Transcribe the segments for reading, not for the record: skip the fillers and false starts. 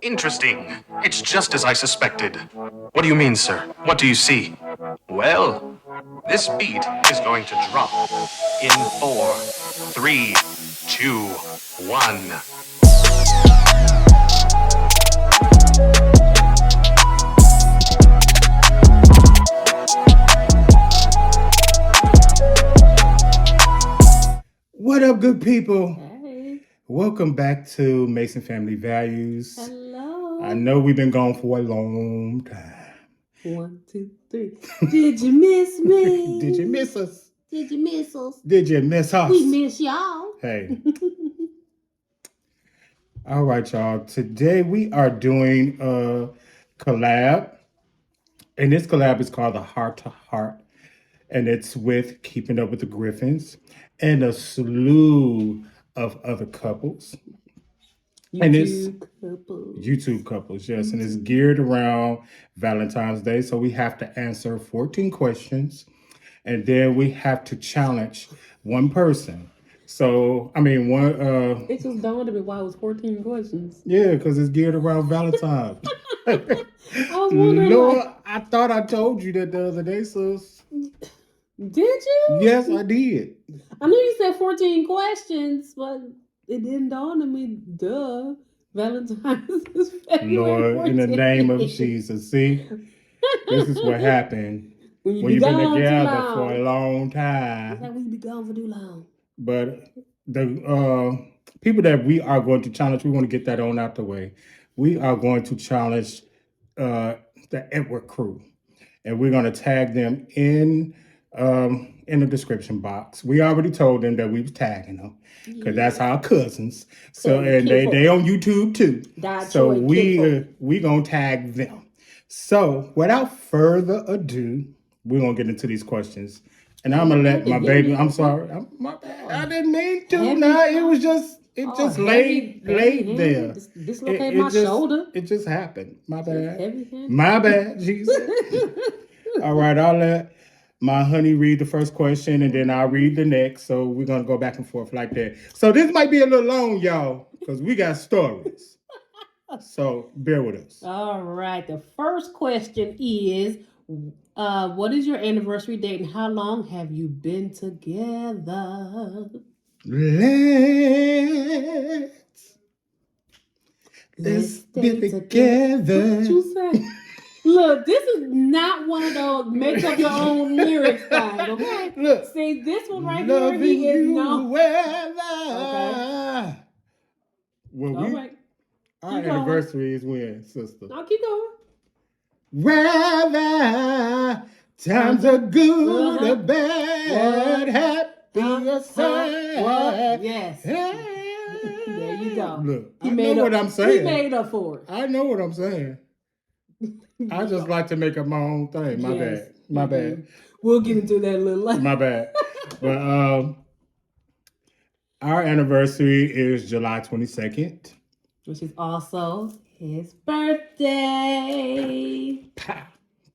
Interesting. It's just as I suspected. What do you mean, sir? What do you see? Well, this beat is going to drop in 4, 3, 2, 1. What up, good people? Hey. Welcome back to Mason Family Values. Hello. I know we've been gone for a long time. 1, 2, 3. Did you miss me? Did you miss us? Did you miss us? Did you miss us? We miss y'all. Hey. All right, y'all. Today we are doing a collab. And this collab is called the Heart to Heart. And it's with Keeping Up with the Griffins and a slew of other couples. YouTube couples, yes. And it's geared around Valentine's Day. So we have to answer 14 questions. And then we have to challenge one person. So, I mean, it just dawned on me why it was 14 questions. Yeah, because it's geared around Valentine's. I was wondering. Lord, I thought I told you that the other day, sis. Did you? Yes, I did. I knew you said 14 questions, but it didn't dawn on me. Duh. Valentine's is February Lord, 14th. In the name of Jesus. See, this is what happened when you've been together for a long time. Like when you be gone for too long. But the people that we are going to challenge, we want to get that on out the way. We are going to challenge the Edward crew, and we're going to tag them in the description box. We already told them that we was tagging them because that's our cousins. So and they on YouTube too. So we gonna tag them. So without further ado, we're gonna get into these questions. And I'm gonna let my baby. I'm sorry. My bad. I didn't mean to. Nah, it was just. It just laid there. Dislocate my shoulder. It just happened. My bad. My bad. Jesus. All right. I'll let my honey read the first question, and then I'll read the next. So we're gonna go back and forth like that. So this might be a little long, y'all, because we got stories. So bear with us. All right. The first question is. What is your anniversary date and how long have you been together? Let's be together. What you say? Look, this is not one of those make up your own lyrics things, okay? Look, see this one right here. He is no weather. Okay. Well, all right. Our anniversary is when, sister? I'll keep going. Whether times are good or bad, happy or sad. Yes. There you go. Look, I know what I'm saying. He made up for it. I know what I'm saying. I just like to make up my own thing. My bad. My bad. We'll get into that a little later. My bad. But our anniversary is July 22nd. Which is also his birthday.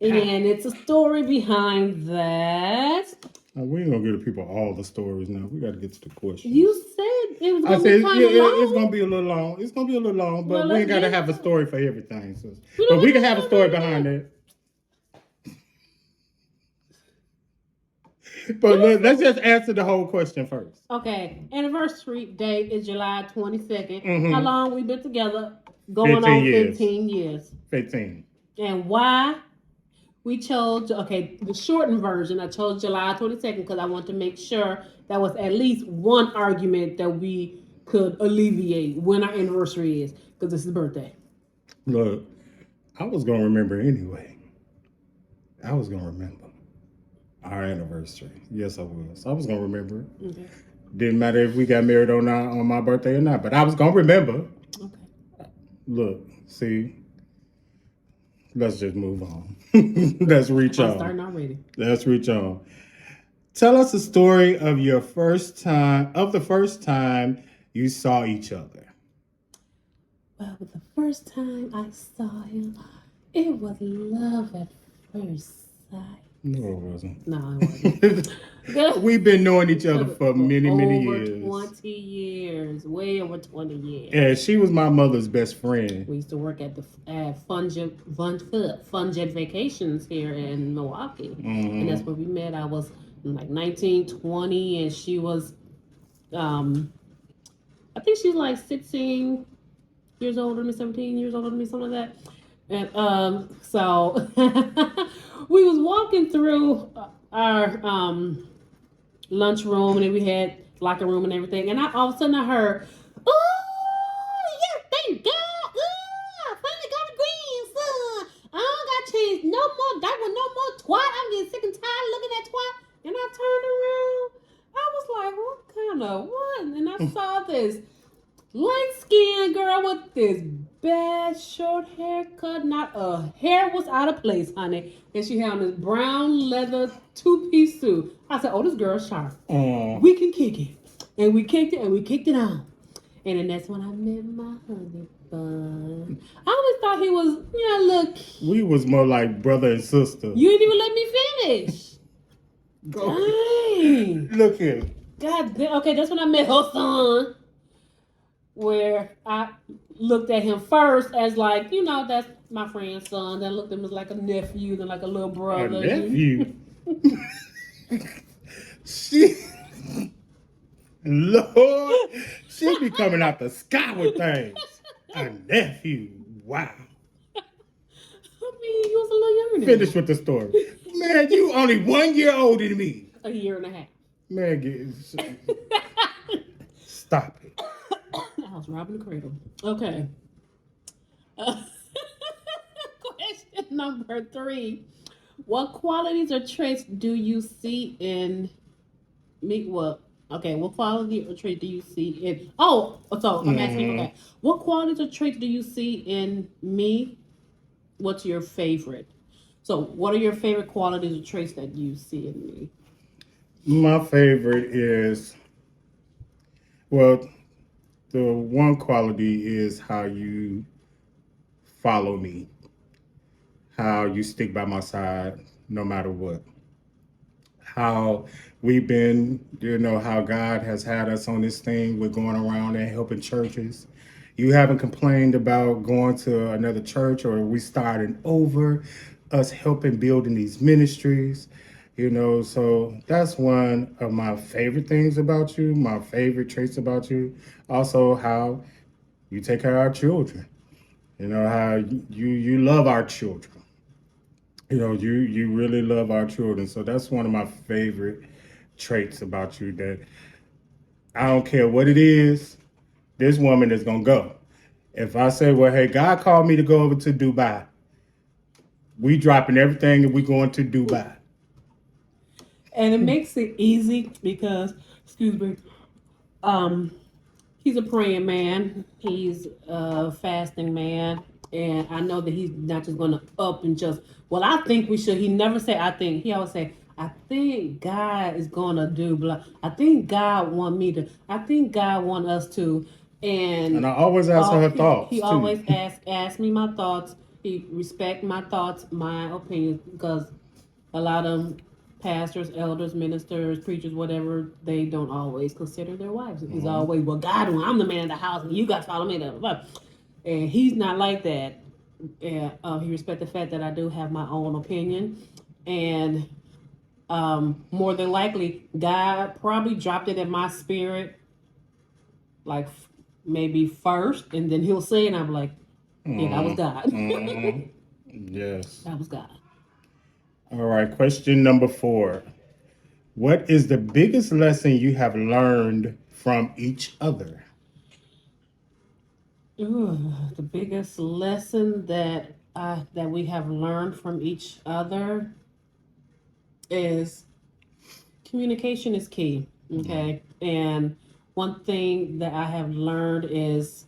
And it's a story behind that. We ain't gonna give the people all the stories now. We got to get to the question. You said it was gonna be kind of long. It's gonna be a little long. It's gonna be a little long, but we ain't gotta have a story for everything. So. But we can have a story behind it. But let's just answer the whole question first. Okay. Anniversary date is July 22nd. Mm-hmm. How long we been together? Going 15 years. 15. And why? We chose, the shortened version, I chose July 22nd because I want to make sure that was at least one argument that we could alleviate when our anniversary is, because it's his birthday. Look, I was going to remember anyway. I was going to remember our anniversary. Yes, I was. I was going to remember it. Okay. Didn't matter if we got married or not on my birthday or not, but I was going to remember. Okay. Look, see. Let's just move on. Let's reach on. I'm starting already. Let's reach on. Tell us a story of the first time you saw each other. Well, the first time I saw him, it was love at first sight. No, it wasn't. No, it wasn't. Good. We've been knowing each other for For many, many over years. 20 years, way over 20 Yeah, years. she was my mother's best friend. We used to work at the Fun Jet Vacations here in Milwaukee, and that's where we met. I was like 19, 20, and she was, I think she's like 16 years older than me, 17 years older than me, something like that. And so we was walking through our lunchroom, and then we had locker room and everything. And all of a sudden I heard, "Oh yeah, thank God! I finally got a grandson. I don't got to change no more. That was no more twat. I'm getting sick and tired of looking at twat." And I turned around. I was like, "What kind of what?" And I saw this light skinned girl with this bad short haircut. Not a hair was out of place, honey. And she had on this brown leather two-piece suit. I said, "Oh, this girl's sharp. We can kick it." And we kicked it and we kicked it on. And then that's when I met my honey bun. I always thought he was, look. We was more like brother and sister. You didn't even let me finish. Go. Dang. Look here. God damn. Okay, that's when I met her son. Where I looked at him first as like, that's my friend's son. Then looked at him as like a nephew, then like a little brother. A nephew. She, Lord, she be coming out the sky with things. A nephew. Wow. I mean, he was a little younger than Finish me. with the story. Man, you only 1 year older than me. A year and a half. Man, stop it. I was robbing the cradle. Okay. Question number 3. What qualities or traits do you see in me? What quality or trait do you see in? Oh, so I'm asking. Okay, what qualities or traits do you see in me? What's your favorite? So, what are your favorite qualities or traits that you see in me? My favorite is, well, the one quality is how you follow me, how you stick by my side no matter what. How we've been, how God has had us on this thing. We're going around and helping churches. You haven't complained about going to another church or we starting over, us helping building these ministries. So that's one of my favorite things about you, my favorite traits about you. Also, how you take care of our children. How you love our children. You really love our children. So that's one of my favorite traits about you, that I don't care what it is, this woman is going to go. If I say, well, hey, God called me to go over to Dubai, we dropping everything and we going to Dubai. And it makes it easy because, excuse me, he's a praying man. He's a fasting man. And I know that he's not just going to up and just, well, I think we should. He never say, I think. He always say, I think God is going to do blah. I think God want me to. I think God want us to. And I always ask her thoughts, He too. always ask me my thoughts. He respect my thoughts, my opinions, because a lot of pastors, elders, ministers, preachers, whatever, they don't always consider their wives. It's always, well, God, I'm the man of the house, and you got to follow me. And he's not like that. He respects the fact that I do have my own opinion, and more than likely, God probably dropped it in my spirit, like maybe first, and then He'll say, and I'm like, yeah, that was God. Yes. That was God. All right. Question number 4. What is the biggest lesson you have learned from each other? The biggest lesson that we have learned from each other is communication is key. Okay, and one thing that I have learned is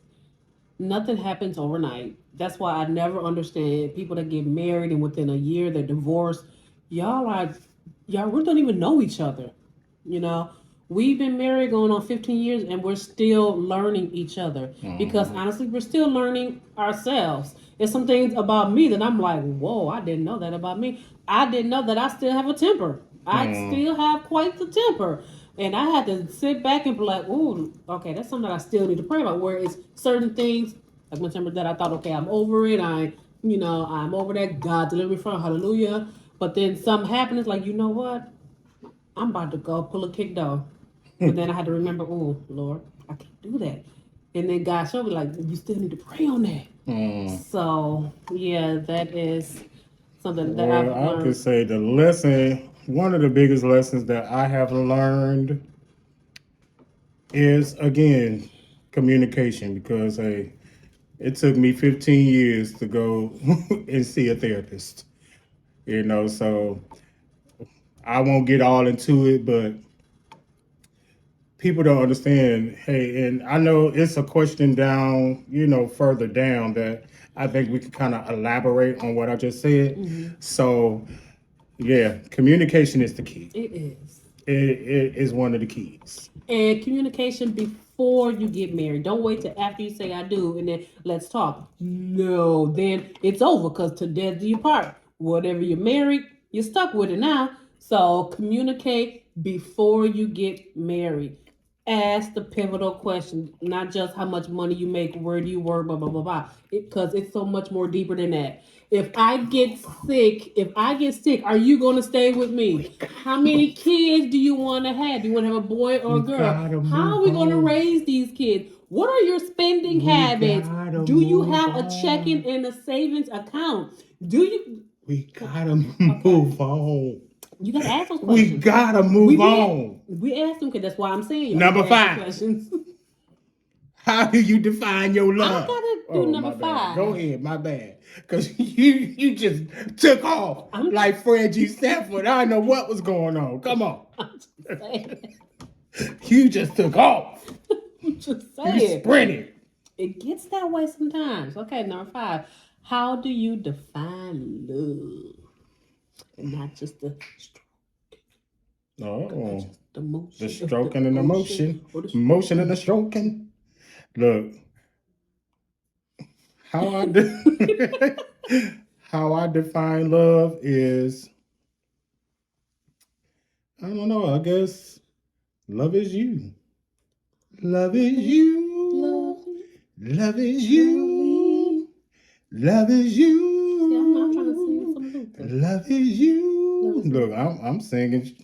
nothing happens overnight. That's why I never understand people that get married and within a year they're divorced. Y'all really don't even know each other. You know, We've been married going on 15 years and we're still learning each other. Because honestly, we're still learning ourselves. There's some things about me that I'm like, whoa, I didn't know that about me. I didn't know that I still have a temper. I still have quite the temper. And I had to sit back and be like, ooh, okay, that's something that I still need to pray about. Whereas certain things, like my temper, that I thought, okay, I'm over it. I'm over that. God deliver me from, hallelujah. But then something happened. It's like, you know what? I'm about to go pull a kick dog. But then I had to remember, oh, Lord, I can't do that. And then God showed me, like, you still need to pray on that. So, yeah, that is something that I've Well, I could learned. say the lesson, one of the biggest lessons that I have learned is, again, communication, because hey, it took me 15 years to go and see a therapist. So I won't get all into it, but people don't understand. Hey, and I know it's a question down, further down, that I think we can kind of elaborate on what I just said. So, yeah, communication is the key. It is. It is one of the keys. And communication before you get married. Don't wait till after you say I do and then let's talk. No, then it's over because to death do you part. Whatever you're married, you're stuck with it now. So communicate before you get married. Ask the pivotal question, not just how much money you make, where do you work, blah blah blah blah. Because it's so much more deeper than that. If I get sick, are you going to stay with me? How many kids do you want to have? Do you want to have a boy or a We girl? gotta How are move we going to on. raise these kids? What are your spending We habits? gotta Do you move have a checking on. and a savings account? Do you? We gotta Okay, move on. you got to ask those We questions. gotta We move be on. we asked them because that's why I'm saying y'all need Number to ask the 5. questions. How do you define your I love? gotta do Oh, number my bad. Go 5. ahead, my bad. Because you just took off I'm just, like Fred G. Stanford. I didn't know what was going on. Come on. I'm just saying. You just took off. I'm just You saying. sprinted. It gets that way sometimes. Okay, number 5. How do you define love? Not just the stroke, not Oh, just the the motion, the stroking and the ocean, motion. or the Motion and stroking. the stroking. Look, how I how I define love is, I don't know, I guess love is you. Love is Love you. you Love is truly. you. Love is See, I'm trying to sing you. some Luther. Love is Love you. is Look, you. I'm singing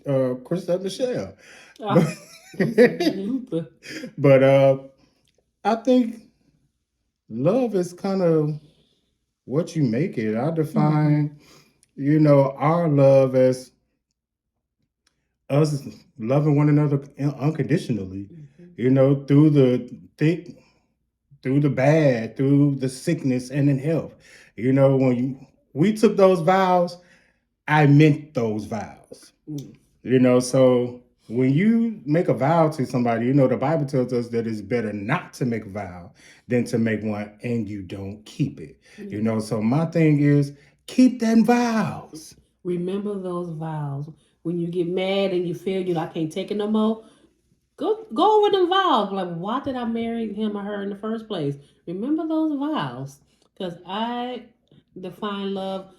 Christopher Michelle. But Ah, I'm singing Luther. but I think love is kind of what you make it. I Mm-hmm. define, our love as us loving one another unconditionally, Mm-hmm. through the thick, through the bad, through the sickness and in health. When we took those vows, I meant those vows. Mm. So when you make a vow to somebody, the Bible tells us that it's better not to make a vow than to make one and you don't keep it. Yeah. So my thing is, keep them vows. Remember those vows. When you get mad and you feel I can't take it no more, go over them vows. Like, why did I marry him or her in the first place? Remember those vows. Because I define love.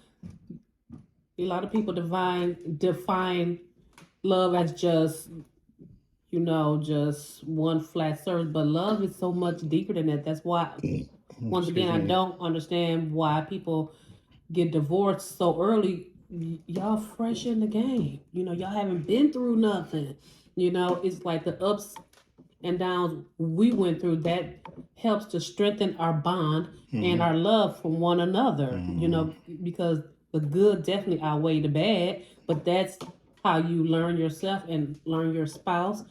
A lot of people define love as just one flat surface. But love is so much deeper than that. That's why, once again, Excuse I me. don't understand why people get divorced so early. Y'all fresh in the game. Y'all haven't been through nothing. It's like the ups and downs we went through that helps to strengthen our bond and Mm-hmm. our love for one another. Mm-hmm. Because the good definitely outweigh the bad, but that's how you learn yourself and learn your spouse,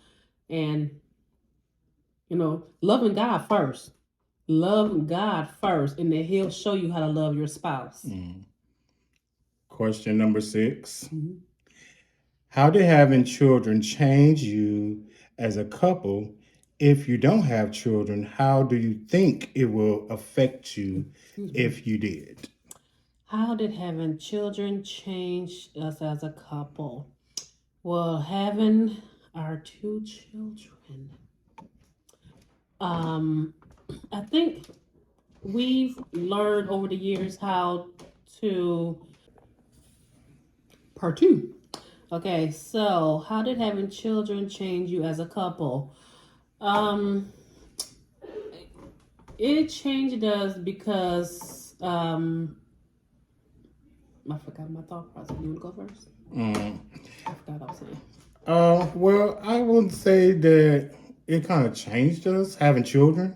and loving God first. Love God first, and then He'll show you how to love your spouse. Mm-hmm. Question number 6. Mhm. How did having children change you as a couple? If you don't have children, how do you think it will affect you Excuse me. if you did? How did having children change us as a couple? Well, having Our two children. Um, I think we've learned over the years how to part two. Okay, so how did having children change you as a couple? Um, it changed us because I forgot my thought process. You want to go first? I forgot what I was saying. Well, I would say that it kind of changed us having children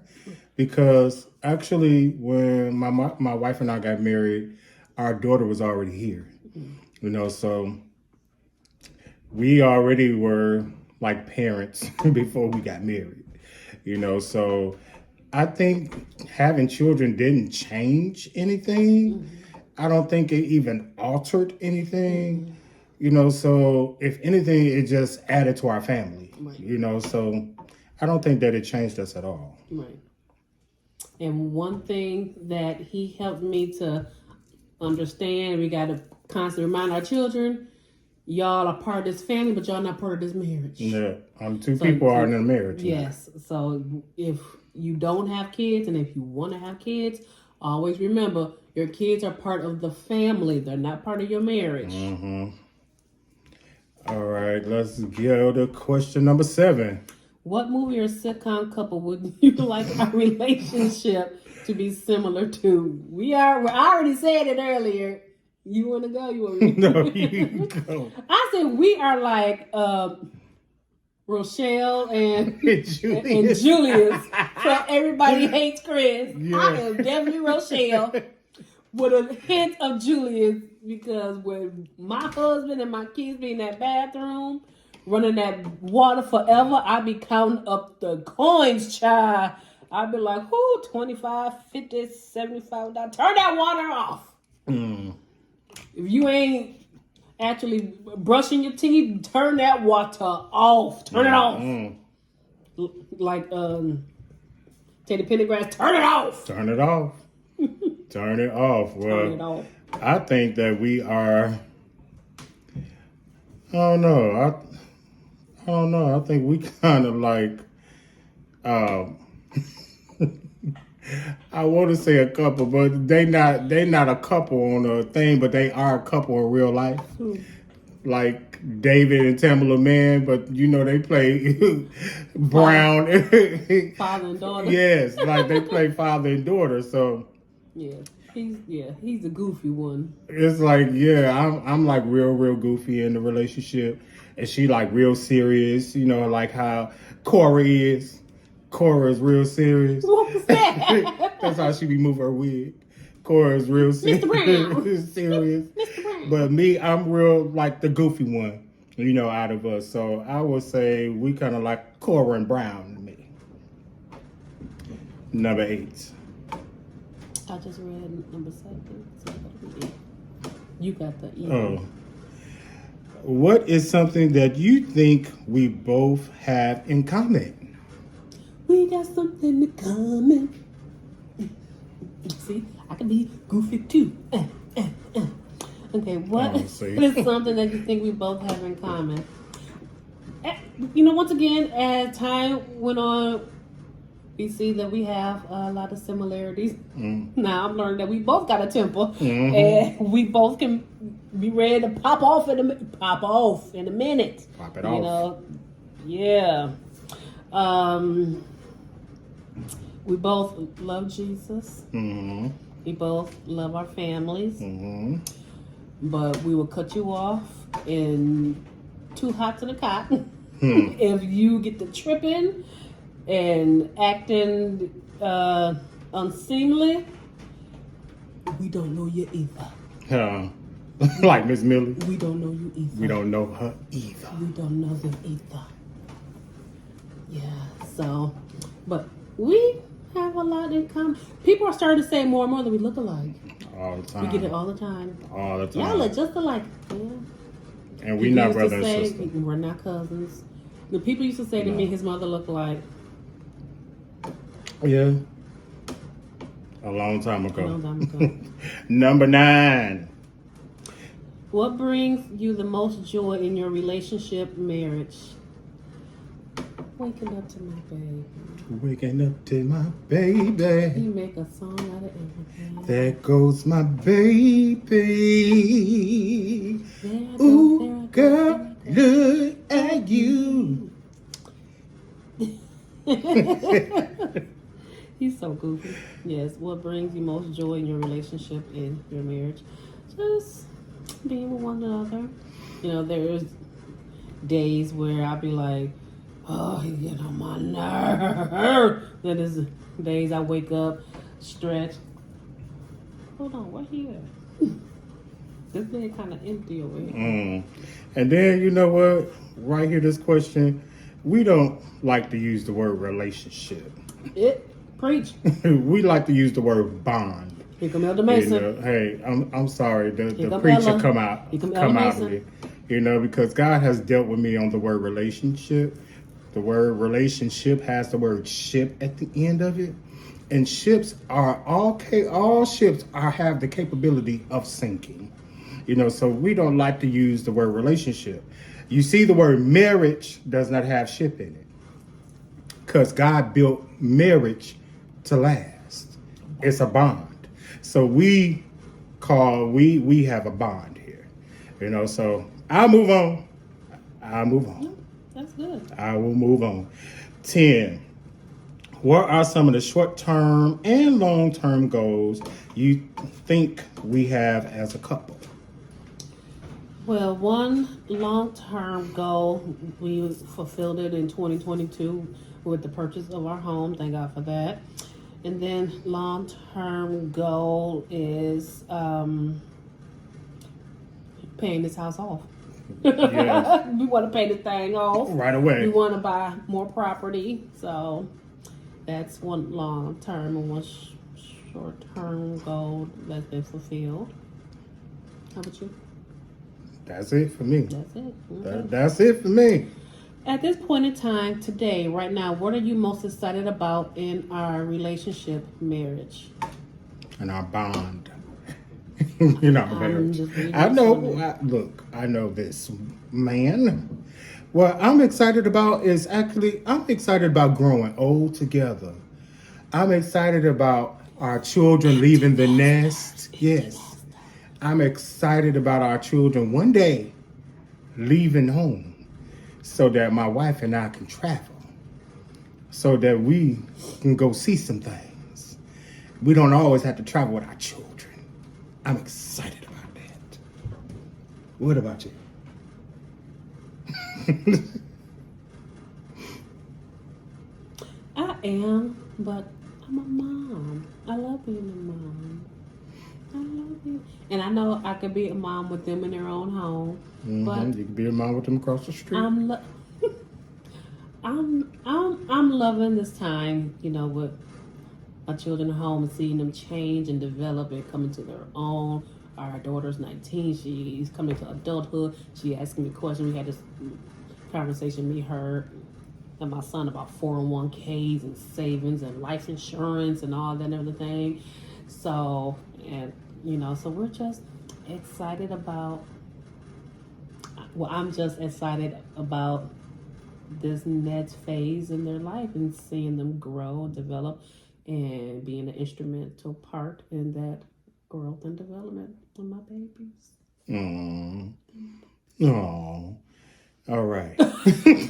because actually, when my wife and I got married, our daughter was already here. You know, so we already were like parents before we got married. You know, so I think having children didn't change anything. I don't think it even altered anything. You know, so if anything, it just added to our family. Right. You know, so I don't think that it changed us at all. Right. And one thing that he helped me to understand, we got to constantly remind our children, y'all are part of this family, but y'all not part of this marriage. Yeah, two people are in a marriage. Yes. So if you don't have kids and if you want to have kids, always remember your kids are part of the family. They're not part of your marriage. All right, let's go to question number 7. What movie or sitcom couple would you like our relationship to be similar to? I already said it earlier. You want to go? You want me to No, you go. I said we are like Rochelle and Julius. So everybody hates Chris. Yeah. I am definitely Rochelle with a hint of Julius, because when my husband and my kids be in that bathroom running that water forever, I be counting up the coins, child. I be like, whoo, 25, 50, 75. Turn that water off. If you ain't actually brushing your teeth, turn that water off. Turn it off. Like Teddy Pendergrass, turn it off. Turn it off. Turn it off. Well, turn it off. I think that we are. I don't know. I think we kind of like. I want to say a couple, but they not a couple on a thing, but they are a couple in real life. Like David and Tamala Man, but you know they play Brown, father and daughter. Yes, like they play father and daughter. So he's a goofy one. It's like I'm like real goofy in the relationship, and she like real serious. You know, like how Cora is. Cora is real serious. What was that? That's how she be moving her wig. Cora is real serious. Mr. Brown. serious. Mr. Brown. But me, I'm real like the goofy one, you know, out of us. So I would say we kind of like Cora and Brown to me. Number 8. I just read number 7. So you got the E. Oh. What is something that you think we both have in common? We got something in common. See, I can be goofy too. Okay, what is something that you think we both have in common? You know, once again, as time went on, we see that we have a lot of similarities. Now I'm learning that we both got a temper, and we both can be ready to pop off in a minute. Pop it off. You know, yeah. We both love Jesus. We both love our families. But we will cut you off in too hot to the cot. If you get to tripping and acting unseemly, we don't know you either. Like Miss Millie. We don't know you either. We don't know her either. We don't know them either. Yeah, so, but we have a lot in common. People are starting to say more and more that we look alike. All the time. We get it all the time. All the time. Y'all look just alike. Yeah. And we not brother and sister. We're not cousins. The people used to say to me his mother looked like. Yeah. A long time ago. Number 9. What brings you the most joy in your relationship, marriage? Waking up to my baby. Waking up to my He baby. make a song out of everything. There goes my baby. There I go, Ooh, there I go, girl, there I go. look at you. He's so goofy. Yes. What brings you most joy in your relationship, in your marriage? Just being with one another. There's days where I'll be like, oh, he's getting on my nerve. Then there's days I wake up, stretch. Hold on, where he at? This bed kind of empty over here. And then, you know what? Right here, this question. We don't like to use the word relationship. Preach. We like to use the word bond. Here come Elder Mason. Hey, I'm sorry. The come preacher Ella. come out Here come Elder out Mason. with it. Because God has dealt with me on the word relationship. The word relationship has the word ship at the end of it. And ships are all ships have the capability of sinking. So we don't like to use the word relationship. You see, the word marriage does not have ship in it. Because God built marriage to last. It's a bond. So we have a bond here. So I'll move on. That's good. I will move on. 10. What are some of the short-term and long-term goals you think we have as a couple? Well, one long-term goal, we fulfilled it in 2022 with the purchase of our home. Thank God for that. And then long-term goal is paying this house off. Yes. We want to pay the thing off. Right away. We want to buy more property. So that's one long-term and one short-term goal that's been fulfilled. How about you? That's it for me. That's it. Okay. That's it for me. At this point in time, today, right now, what are you most excited about in our relationship, marriage? And our bond. Marriage. I know. Look, I know this man. What I'm excited about is I'm excited about growing old together. I'm excited about our children leaving the nest. Yes. I'm excited about our children one day leaving home so that my wife and I can travel, so that we can go see some things. We don't always have to travel with our children. I'm excited about that. What about you? I am, but I'm a mom. I love being a mom. I love it. And I know I could be a mom with them in their own home. But you can be a mom with them across the street. I'm loving this time, with my children at home and seeing them change and develop and come into their own. Our daughter's 19. She's coming to adulthood. She asking me questions. We had this conversation, me, her, and my son, about 401ks and savings and life insurance and all that and everything. So, so we're just excited about, I'm just excited about this next phase in their life and seeing them grow, develop, and being an instrumental part in that growth and development of my babies. Oh, all right. You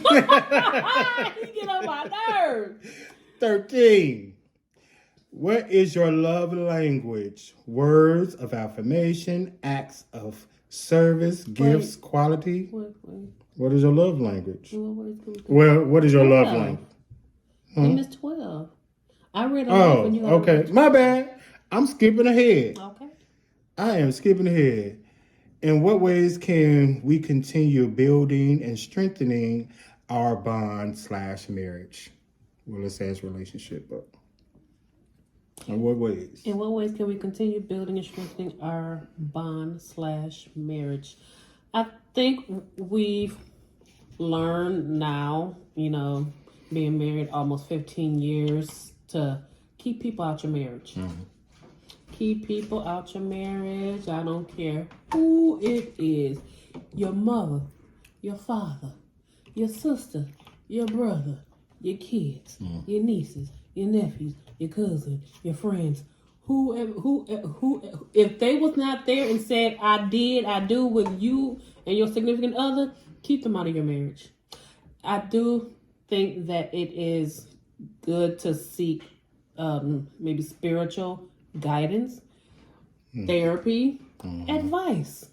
get on my nerves. 13. What is your love language? Words of affirmation, acts of service, gifts, quality. Wait. What is your love language? Well, what is your love language? Miss 12. I read a lot when you got okay. My bad. I'm skipping ahead. Okay. I am skipping ahead. In what ways can we continue building and strengthening our bond/marriage? Well, let's ask relationship, but in what ways? In what ways can we continue building and strengthening our bond/marriage? I think we've learned now, being married almost 15 years, to keep people out your marriage. Keep people out your marriage. I don't care who it is. Your mother, your father, your sister, your brother, your kids, your nieces, your nephews, your cousin, your friends, who, if they was not there and said, I do with you and your significant other, keep them out of your marriage. I do think that it is good to seek maybe spiritual guidance, therapy, advice.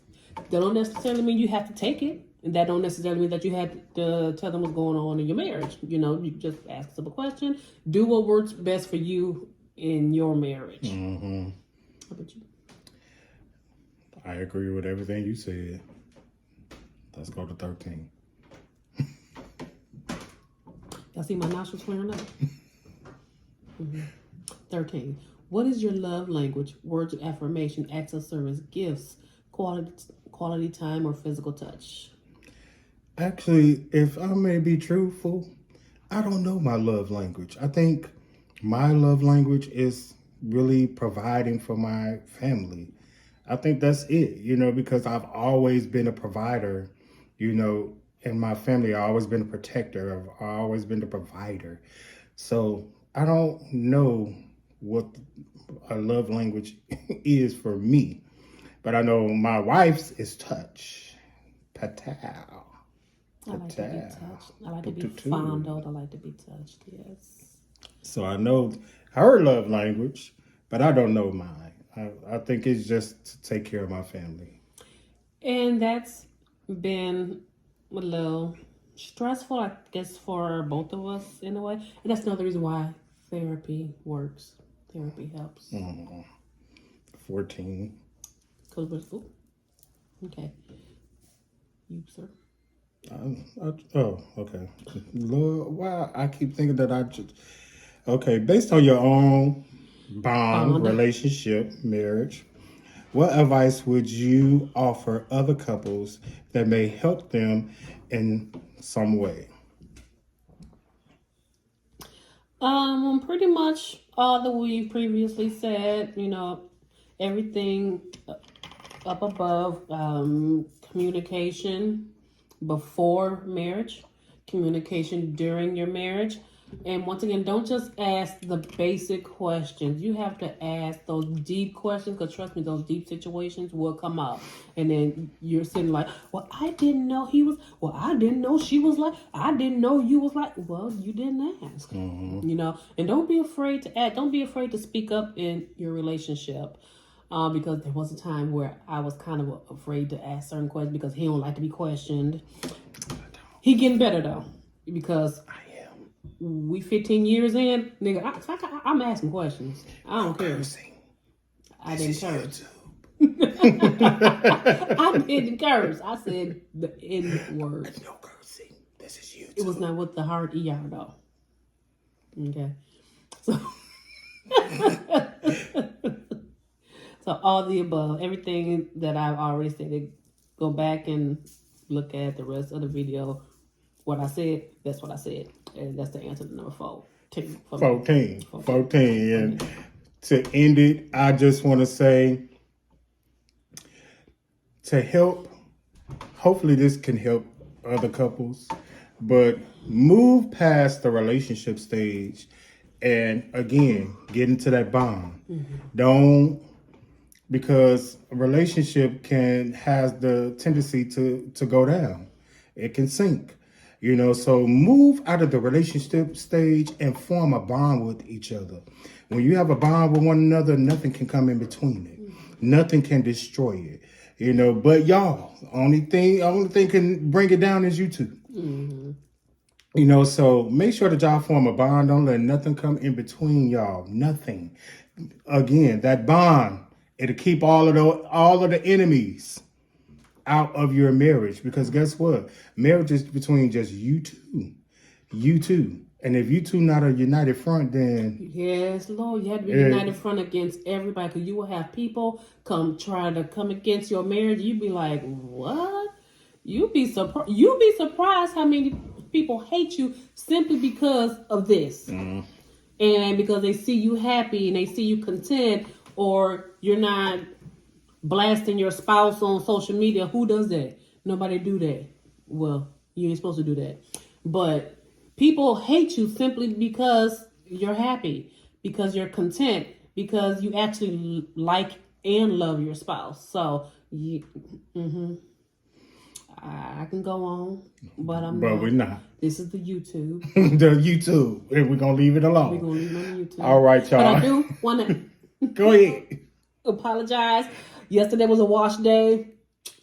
That don't necessarily mean you have to take it. And that don't necessarily mean that you have to tell them what's going on in your marriage. You just ask a simple question. Do what works best for you in your marriage. How about you? I agree with everything you said. Let's go to 13. Y'all see my nostrils flaring up? 13. What is your love language? Words of affirmation, acts of service, gifts, quality time, or physical touch? Actually, if I may be truthful, I don't know my love language. I think my love language is really providing for my family. I think that's it, because I've always been a provider, in my family. I've always been a protector. I've always been the provider. So I don't know what a love language is for me, but I know my wife's is touch. Patal. I like to be touched. I like to be fondled. I like to be touched, yes. So I know her love language, but I don't know mine. I think it's just to take care of my family. And that's been a little stressful, I guess, for both of us in a way. And that's another reason why therapy works. Therapy helps. 14. Okay. You, sir. Okay. Lord, why I keep thinking that okay, based on your own bond, relationship, marriage, what advice would you offer other couples that may help them in some way? Pretty much all that we previously said, everything up above, communication before marriage, communication during your marriage. And once again, don't just ask the basic questions. You have to ask those deep questions, because trust me, those deep situations will come up. And then you're sitting like, well, I didn't know I didn't know she was like, I didn't know you was like, well, you didn't ask. And don't be afraid to ask. Don't be afraid to speak up in your relationship. Because there was a time where I was kind of afraid to ask certain questions because he don't like to be questioned. He getting better though, because we 15 years in, nigga. I'm asking questions. I don't care. I didn't curse. I didn't curse. I said the N word. No cursing. This is you. It was not with the hard ER though. Okay. So. So all the above, everything that I've already said, go back and look at the rest of the video. What I said, that's what I said. And that's the answer to number 14. 14. And to end it, I just want to say, to help, hopefully this can help other couples, but move past the relationship stage and again, get into that bond. Because a relationship has the tendency to go down. It can sink. So move out of the relationship stage and form a bond with each other. When you have a bond with one another, nothing can come in between it. Nothing can destroy it. But y'all, only thing can bring it down is you two. So make sure that y'all form a bond. Don't let nothing come in between y'all. Nothing. Again, that bond, it'll keep all of the enemies out of your marriage, because guess what? Marriage is between just you two. And if you two not a united front, then yes, Lord, you have to be united front against everybody, because you will have people try to come against your marriage. You be like, what? You be surprised how many people hate you simply because of this, and because they see you happy and they see you content, or you're not blasting your spouse on social media. Who does that? Nobody do that. Well, you ain't supposed to do that. But People hate you simply because you're happy, because you're content, because you actually like and love your spouse. So, I can go on, but I'm But not. we're not. This is the YouTube. The YouTube. And we're going to leave it alone. We're going to leave it on the YouTube. All right, y'all. But I do want to Go ahead. apologize. Yesterday was a wash day,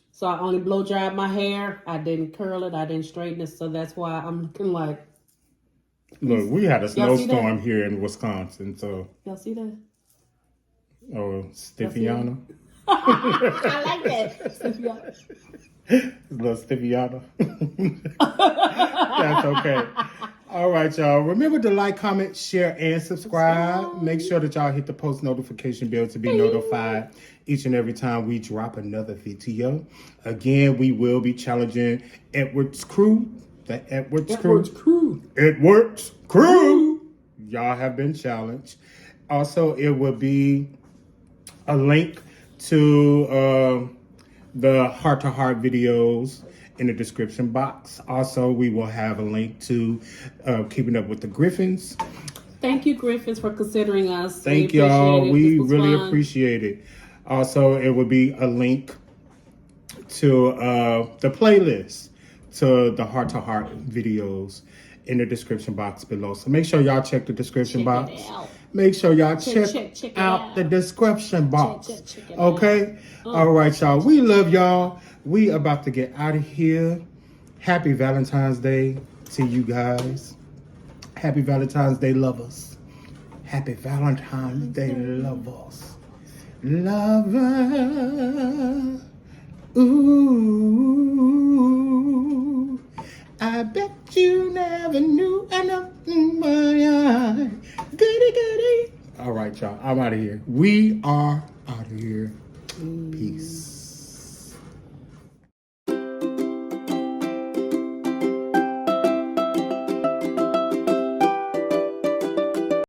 so I only blow dried my hair. I didn't curl it. I didn't straighten it. So that's why I'm looking like. Look, we had a Y'all see snowstorm here in Wisconsin, so. Y'all see that? Oh, Stifiana. I like that. Little Stifiana. That's okay. All right, y'all. Remember to like, comment, share, and subscribe. Make sure that y'all hit the post notification bell to be notified each and every time we drop another video. Again, we will be challenging Edward's crew. The Edward's crew. Edward's crew. Y'all have been challenged. Also, it will be a link to the heart-to-heart videos in the description box. Also, we will have a link to Keeping Up with the Griffins. Thank you, Griffins, for considering us. Thank y'all. We really appreciate it. Also, it will be a link to the playlist to the heart-to-heart videos in the description box below. So make sure y'all check the description box. Make sure y'all check out the description box. Okay? All right, y'all. We love y'all. We about to get out of here. Happy Valentine's Day to you guys. Happy Valentine's Day, lovers. Happy Valentine's Day, lovers. Lover. Ooh. I bet you never knew enough in my eye. Goody, goody. All right, y'all. I'm out of here. We are out of here. Peace.